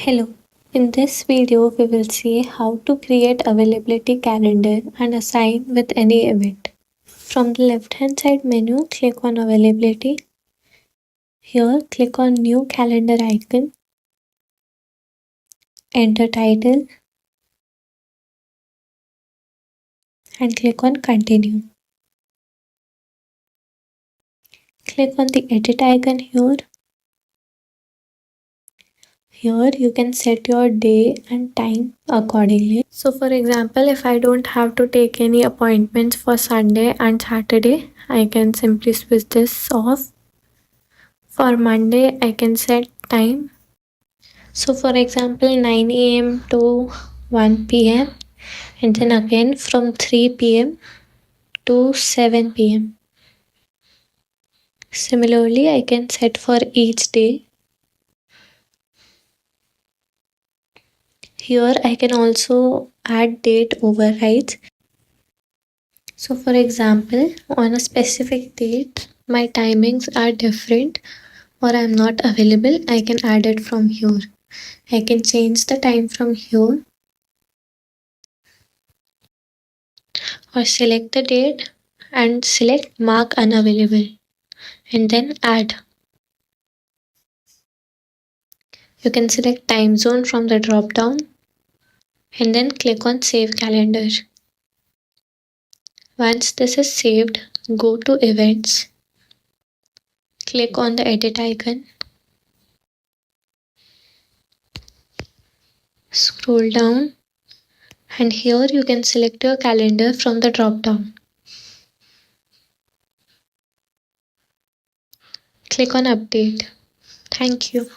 Hello. In this video, we will see how to create availability calendar and assign with any event. From the left hand side menu, click on availability. Here, click on new calendar icon, enter title and click on continue. Click on the edit icon here. Here you can set your day and time accordingly. So for example, if I don't have to take any appointments for Sunday and Saturday, I can simply switch this off. For Monday, I can set time. So for example, 9 a.m. to 1 p.m. and then again from 3 p.m. to 7 p.m. Similarly, I can set for each day. Here I can also add date overrides. So for example, on a specific date, my timings are different or I'm not available, I can add it from here. I can change the time from here or select the date and select mark unavailable and then add. You can select time zone from the drop down and then click on save calendar. Once this is saved, go to events, click on the edit icon, scroll down and here you can select your calendar from the drop down. Click on update. Thank you.